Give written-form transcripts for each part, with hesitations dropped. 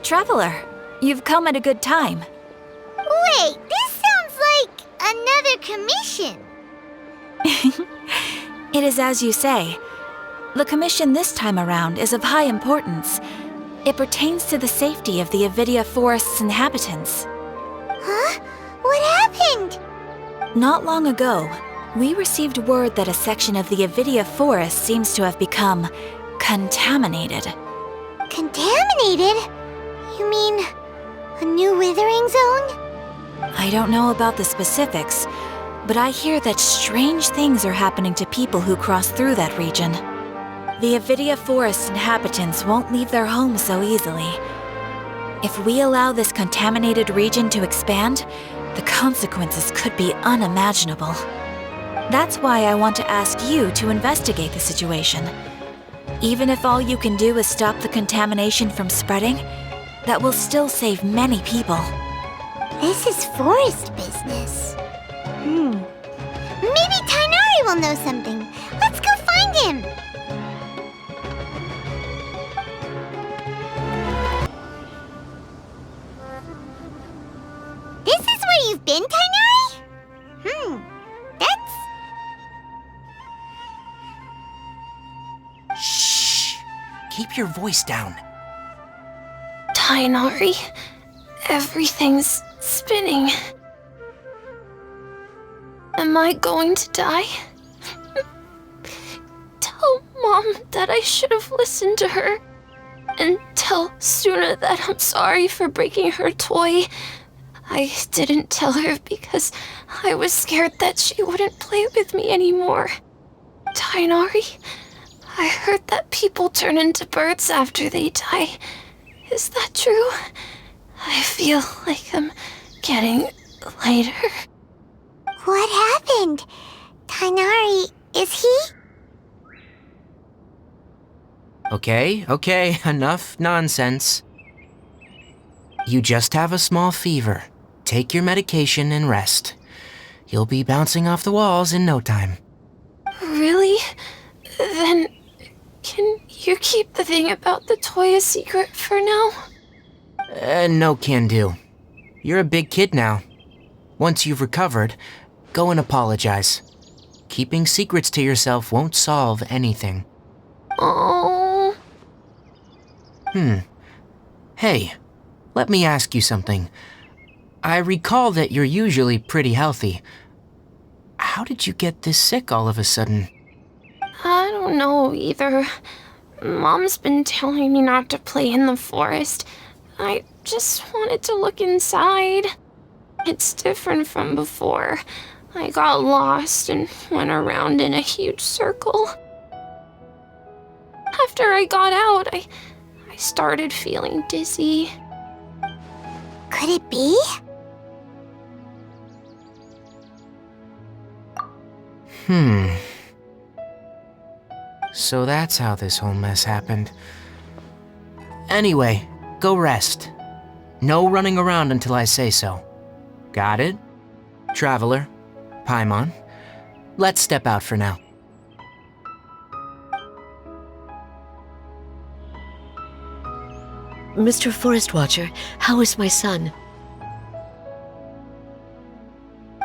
Traveler, you've come at a good time. Wait, this sounds like another commission. It is as you say. The commission this time around is of high importance. It pertains to the safety of the Avidia Forest's inhabitants. Huh? What happened? Not long ago, we received word that a section of the Avidia Forest seems to have become contaminated. Contaminated? You mean a new withering zone? I don't know about the specifics, but I hear that strange things are happening to people who cross through that region. The Avidia Forest inhabitants won't leave their homes so easily. If we allow this contaminated region to expand, the consequences could be unimaginable. That's why I want to ask you to investigate the situation. Even if all you can do is stop the contamination from spreading, that will still save many people. This is forest business. Maybe Tainari will know something. Let's go find him. This is where you've been, Tainari? That's... Shh! Keep your voice down. Tainari, everything's spinning. Am I going to die? Tell Mom that I should have listened to her. And tell Suna that I'm sorry for breaking her toy. I didn't tell her because I was scared that she wouldn't play with me anymore. Tainari, I heard that people turn into birds after they die. Is that true? I feel like I'm getting lighter. What happened? Tainari, is he? Okay, enough nonsense. You just have a small fever. Take your medication and rest. You'll be bouncing off the walls in no time. Really? Then, can you keep the thing about the toy a secret for now? No can do. You're a big kid now. Once you've recovered, go and apologize. Keeping secrets to yourself won't solve anything. Oh. Hey, let me ask you something. I recall that you're usually pretty healthy. How did you get this sick all of a sudden? I don't know either. Mom's been telling me not to play in the forest. I just wanted to look inside. It's different from before. I got lost and went around in a huge circle. After I got out, I started feeling dizzy. Could it be? So that's how this whole mess happened. Anyway, go rest. No running around until I say so. Got it? Traveler, Paimon, let's step out for now. Mr. Forest Watcher, how is my son?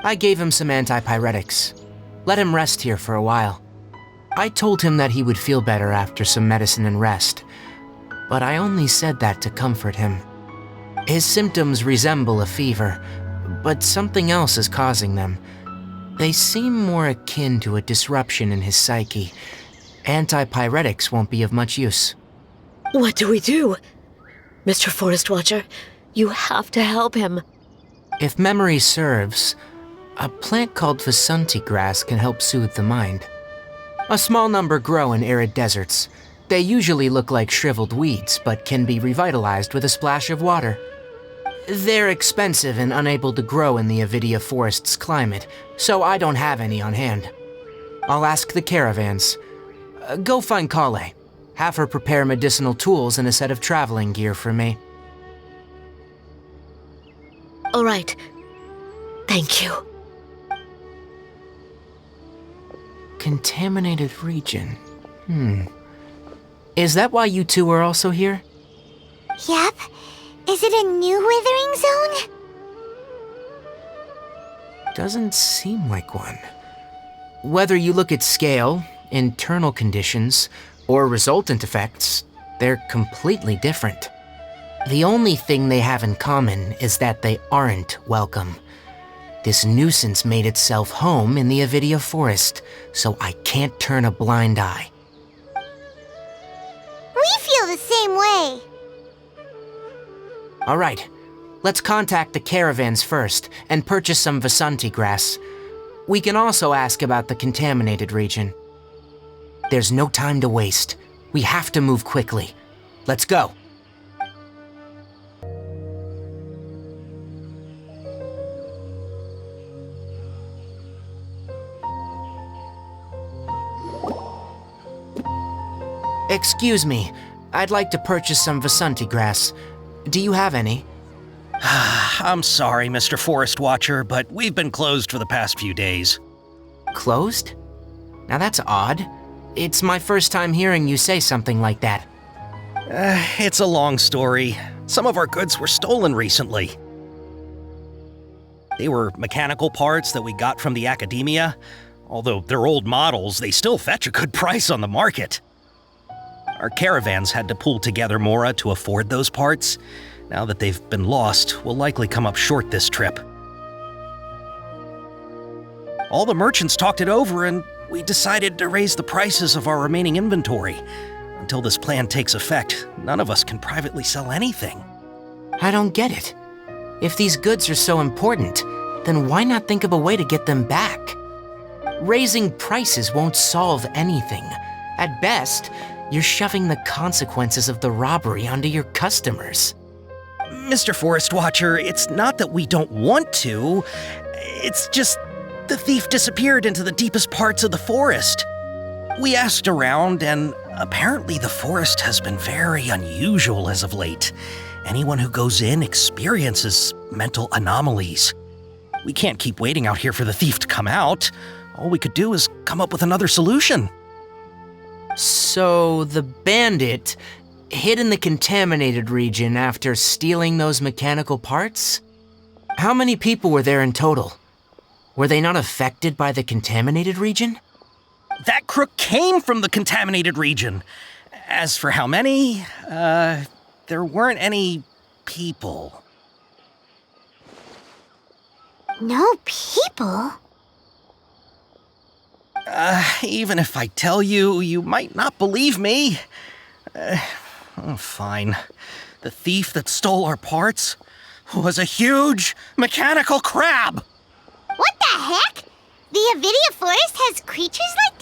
I gave him some antipyretics. Let him rest here for a while. I told him that he would feel better after some medicine and rest, but I only said that to comfort him. His symptoms resemble a fever, but something else is causing them. They seem more akin to a disruption in his psyche. Antipyretics won't be of much use. What do we do? Mr. Forest Watcher, you have to help him. If memory serves, a plant called Vasanti grass can help soothe the mind. A small number grow in arid deserts. They usually look like shriveled weeds, but can be revitalized with a splash of water. They're expensive and unable to grow in the Avidia Forest's climate, so I don't have any on hand. I'll ask the caravans. Go find Kale. Have her prepare medicinal tools and a set of traveling gear for me. All right. Thank you. Contaminated region. Is that why you two are also here? Yep. Is it a new withering zone? Doesn't seem like one. Whether you look at scale, internal conditions, or resultant effects, they're completely different. The only thing they have in common is that they aren't welcome. This nuisance made itself home in the Avidia forest, so I can't turn a blind eye. We feel the same way. All right, let's contact the caravans first and purchase some Vasanti grass. We can also ask about the contaminated region. There's no time to waste. We have to move quickly. Let's go. Excuse me, I'd like to purchase some Vasanti grass. Do you have any? I'm sorry, Mr. Forest Watcher, but we've been closed for the past few days. Closed? Now that's odd. It's my first time hearing you say something like that. It's a long story. Some of our goods were stolen recently. They were mechanical parts that we got from the academia. Although they're old models, they still fetch a good price on the market. Our caravans had to pull together more to afford those parts. Now that they've been lost, we'll likely come up short this trip. All the merchants talked it over, and we decided to raise the prices of our remaining inventory. Until this plan takes effect, none of us can privately sell anything. I don't get it. If these goods are so important, then why not think of a way to get them back? Raising prices won't solve anything. At best, you're shoving the consequences of the robbery onto your customers. Mr. Forest Watcher, it's not that we don't want to. It's just the thief disappeared into the deepest parts of the forest. We asked around, and apparently the forest has been very unusual as of late. Anyone who goes in experiences mental anomalies. We can't keep waiting out here for the thief to come out. All we could do is come up with another solution. So the bandit hid in the contaminated region after stealing those mechanical parts? How many people were there in total? Were they not affected by the contaminated region? That crook came from the contaminated region. As for how many, there weren't any people. No people? Even if I tell you, you might not believe me. Fine. The thief that stole our parts was a huge mechanical crab. What the heck? The Avidia forest has creatures like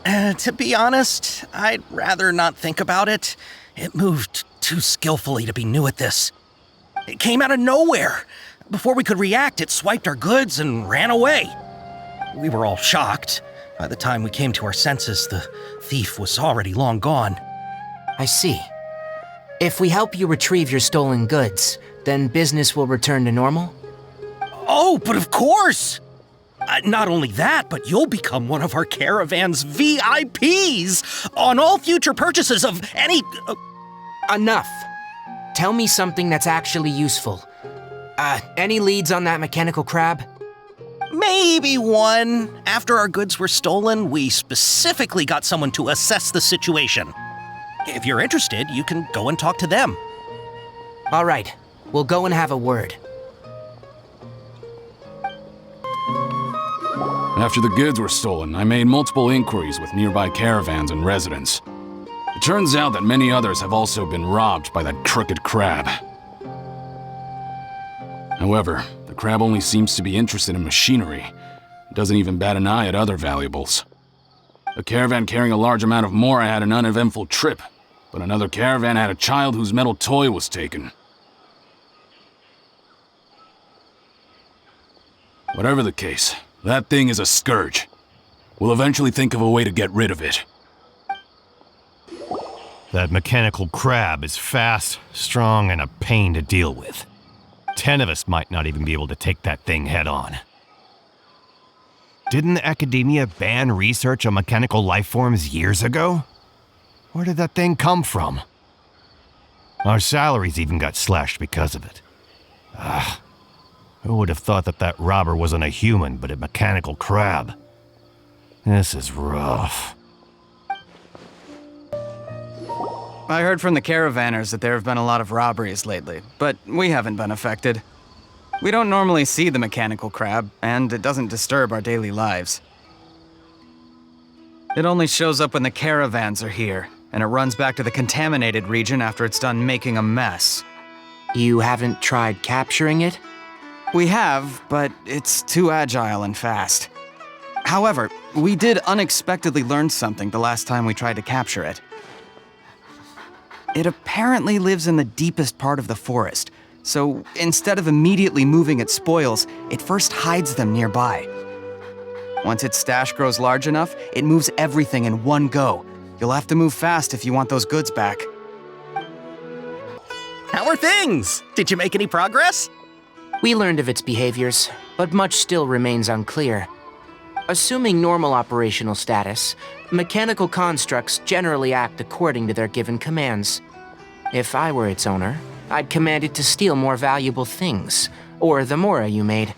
that? To be honest, I'd rather not think about it. It moved too skillfully to be new at this. It came out of nowhere. Before we could react, it swiped our goods and ran away. We were all shocked. By the time we came to our senses, the thief was already long gone. I see. If we help you retrieve your stolen goods, then business will return to normal? Oh, but of course! Not only that, but you'll become one of our caravan's VIPs on all future purchases of any... Enough. Tell me something that's actually useful. Any leads on that mechanical crab? Maybe one. After our goods were stolen, we specifically got someone to assess the situation. If you're interested, you can go and talk to them. All right, we'll go and have a word. After the goods were stolen, I made multiple inquiries with nearby caravans and residents. It turns out that many others have also been robbed by that crooked crab. However, the crab only seems to be interested in machinery. It doesn't even bat an eye at other valuables. A caravan carrying a large amount of mora had an uneventful trip, but another caravan had a child whose metal toy was taken. Whatever the case, that thing is a scourge. We'll eventually think of a way to get rid of it. That mechanical crab is fast, strong, and a pain to deal with. 10 of us might not even be able to take that thing head on. Didn't academia ban research on mechanical life forms years ago? Where did that thing come from? Our salaries even got slashed because of it. Who would have thought that that robber wasn't a human, but a mechanical crab? This is rough. I heard from the caravanners that there have been a lot of robberies lately, but we haven't been affected. We don't normally see the mechanical crab, and it doesn't disturb our daily lives. It only shows up when the caravans are here, and it runs back to the contaminated region after it's done making a mess. You haven't tried capturing it? We have, but it's too agile and fast. However, we did unexpectedly learn something the last time we tried to capture it. It apparently lives in the deepest part of the forest, so instead of immediately moving its spoils, it first hides them nearby. Once its stash grows large enough, it moves everything in one go. You'll have to move fast if you want those goods back. How are things? Did you make any progress? We learned of its behaviors, but much still remains unclear. Assuming normal operational status, mechanical constructs generally act according to their given commands. If I were its owner, I'd command it to steal more valuable things, or the mora you made.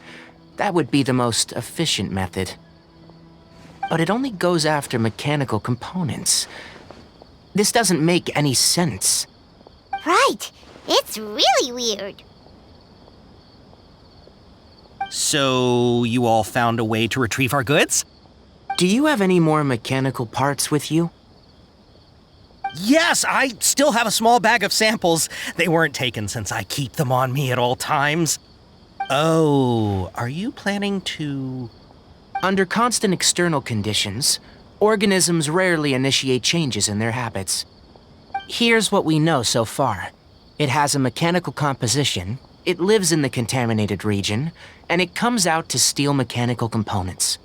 That would be the most efficient method. But it only goes after mechanical components. This doesn't make any sense. Right. It's really weird. So, you all found a way to retrieve our goods? Do you have any more mechanical parts with you? Yes, I still have a small bag of samples. They weren't taken since I keep them on me at all times. Oh, are you planning to... Under constant external conditions, organisms rarely initiate changes in their habits. Here's what we know so far. It has a mechanical composition, it lives in the contaminated region, and it comes out to steal mechanical components.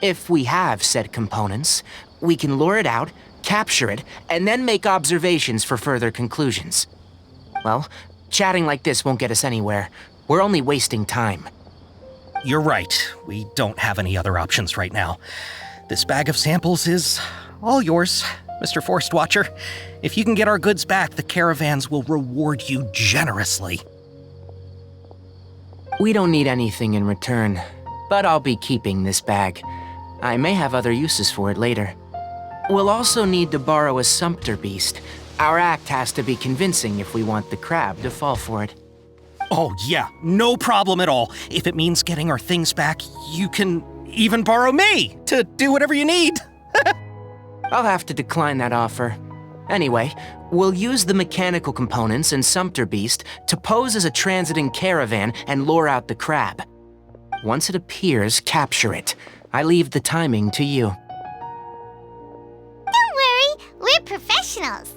If we have said components, we can lure it out, capture it, and then make observations for further conclusions. Well, chatting like this won't get us anywhere. We're only wasting time. You're right. We don't have any other options right now. This bag of samples is all yours, Mr. Forest Watcher. If you can get our goods back, the caravans will reward you generously. We don't need anything in return, but I'll be keeping this bag. I may have other uses for it later. We'll also need to borrow a sumpter beast. Our act has to be convincing if we want the crab to fall for it. Oh yeah, no problem at all. If it means getting our things back, you can even borrow me to do whatever you need. I'll have to decline that offer. Anyway, we'll use the mechanical components and sumpter beast to pose as a transiting caravan and lure out the crab. Once it appears, capture it. I leave the timing to you. Don't worry, we're professionals.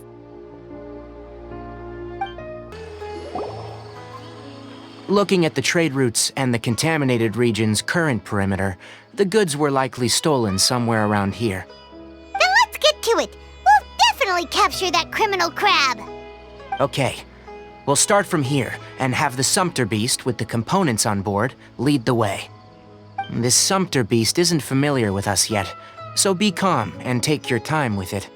Looking at the trade routes and the contaminated region's current perimeter, the goods were likely stolen somewhere around here. Then let's get to it. We'll definitely capture that criminal crab. Okay, we'll start from here and have the sumpter beast with the components on board lead the way. This sumpter beast isn't familiar with us yet, so be calm and take your time with it.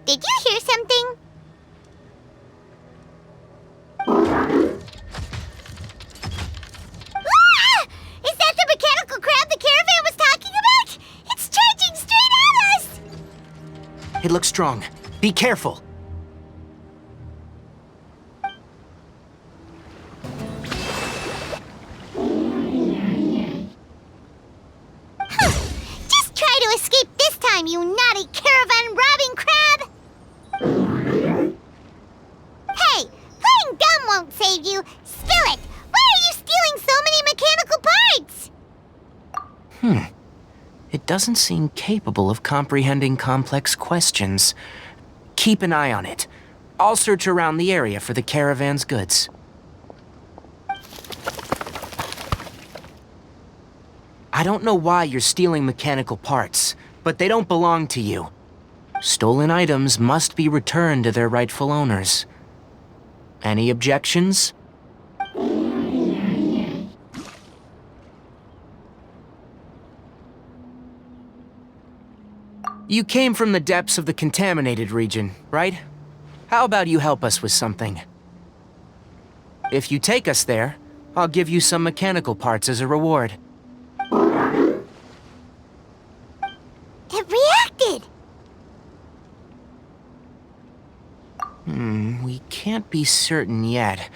Did you hear something? Ah! Is that the mechanical crab the caravan was talking about? It's charging straight at us! It looks strong. Be careful. Just try to escape this time, you naughty caravan robbing crab! Hey, playing dumb won't save you. Spill it! Why are you stealing so many mechanical parts? It doesn't seem capable of comprehending complex questions. Keep an eye on it. I'll search around the area for the caravan's goods. I don't know why you're stealing mechanical parts, but they don't belong to you. Stolen items must be returned to their rightful owners. Any objections? You came from the depths of the Contaminated region, right? How about you help us with something? If you take us there, I'll give you some mechanical parts as a reward. It reacted! We can't be certain yet.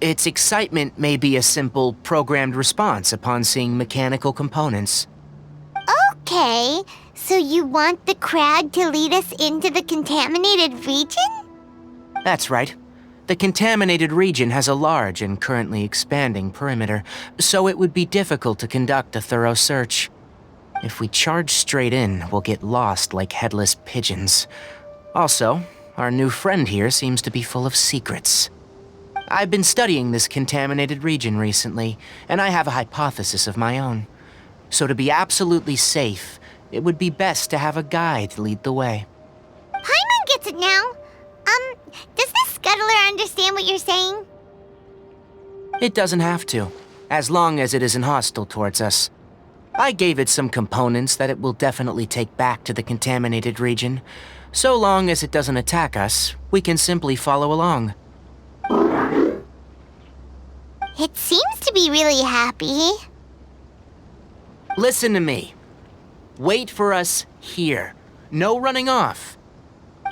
Its excitement may be a simple, programmed response upon seeing mechanical components. Okay, so you want the crab to lead us into the contaminated region? That's right. The Contaminated region has a large and currently expanding perimeter, so it would be difficult to conduct a thorough search. If we charge straight in, we'll get lost like headless pigeons. Also, our new friend here seems to be full of secrets. I've been studying this Contaminated region recently, and I have a hypothesis of my own. So to be absolutely safe, it would be best to have a guide lead the way. Paimon gets it now. Does this scuttler understand what you're saying? It doesn't have to, as long as it isn't hostile towards us. I gave it some components that it will definitely take back to the Contaminated region. So long as it doesn't attack us, we can simply follow along. It seems to be really happy. Listen to me. Wait for us here. No running off.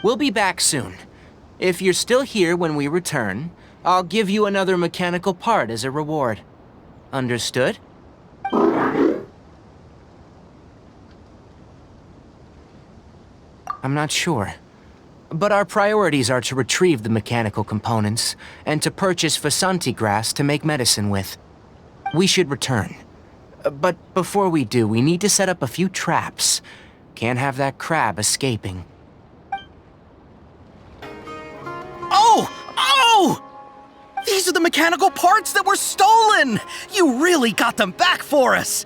We'll be back soon. If you're still here when we return, I'll give you another mechanical part as a reward. Understood? I'm not sure. But our priorities are to retrieve the mechanical components and to purchase Vasanti grass to make medicine with. We should return. But before we do, we need to set up a few traps. Can't have that crab escaping. Oh! These are the mechanical parts that were stolen! You really got them back for us!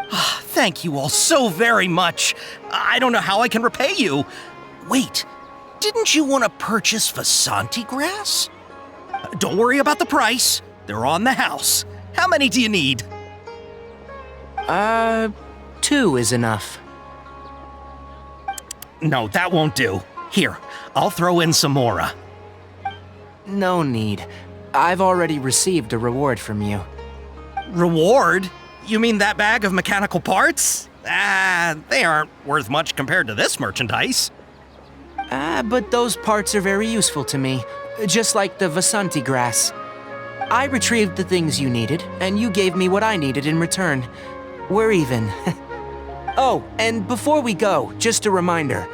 Thank you all so very much. I don't know how I can repay you. Wait, didn't you want to purchase Vasanti grass? Don't worry about the price. They're on the house. How many do you need? 2 is enough. No, that won't do. Here, I'll throw in some more. No need. I've already received a reward from you. Reward? You mean that bag of mechanical parts? They aren't worth much compared to this merchandise. But those parts are very useful to me, just like the Vasanti grass. I retrieved the things you needed, and you gave me what I needed in return. We're even. Oh, and before we go, just a reminder.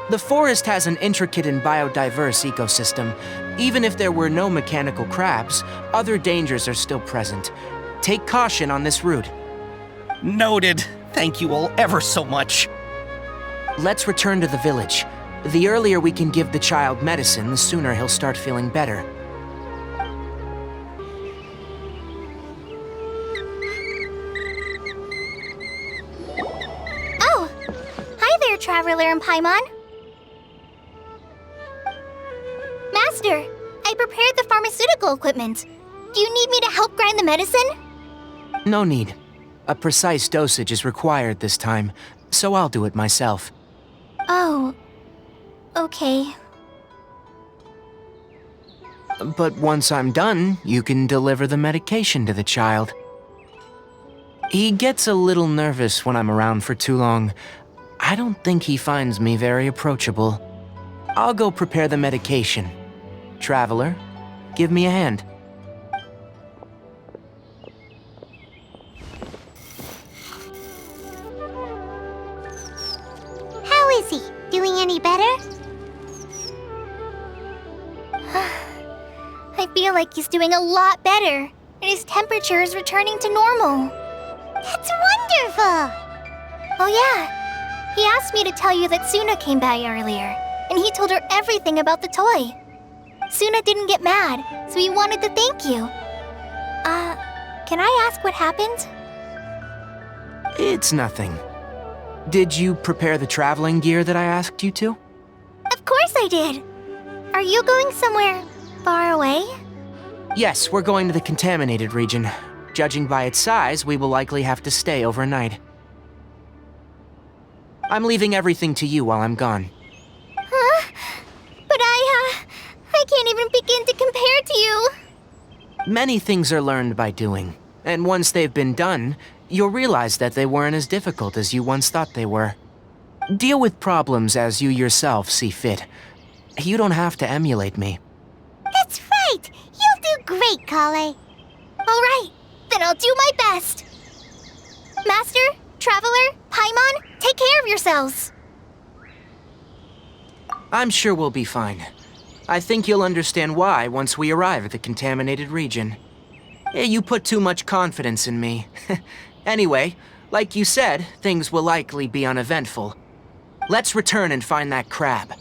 The forest has an intricate and biodiverse ecosystem. Even if there were no mechanical crabs, other dangers are still present. Take caution on this route. Noted. Thank you all ever so much. Let's return to the village. The earlier we can give the child medicine, the sooner he'll start feeling better. Oh! Hi there, Traveler and Paimon. Master, I prepared the pharmaceutical equipment. Do you need me to help grind the medicine? No need. A precise dosage is required this time, so I'll do it myself. Oh, okay. But once I'm done, you can deliver the medication to the child. He gets a little nervous when I'm around for too long. I don't think he finds me very approachable. I'll go prepare the medication. Traveler, give me a hand. How is he? Doing any better? I feel like he's doing a lot better, and his temperature is returning to normal. That's wonderful! Oh yeah, he asked me to tell you that Suna came by earlier, and he told her everything about the toy. Suna didn't get mad, so he wanted to thank you. Can I ask what happened? It's nothing. Did you prepare the traveling gear that I asked you to? Of course I did. Are you going somewhere far away? Yes, we're going to the contaminated region. Judging by its size, we will likely have to stay overnight. I'm leaving everything to you while I'm gone. Huh? But I can't even begin to compare to you. Many things are learned by doing, and once they've been done, you'll realize that they weren't as difficult as you once thought they were. Deal with problems as you yourself see fit. You don't have to emulate me. That's right. You'll do great, Kale. All right, then I'll do my best. Master, Traveler, Paimon, take care of yourselves. I'm sure we'll be fine. I think you'll understand why once we arrive at the contaminated region. You put too much confidence in me. Anyway, like you said, things will likely be uneventful. Let's return and find that crab.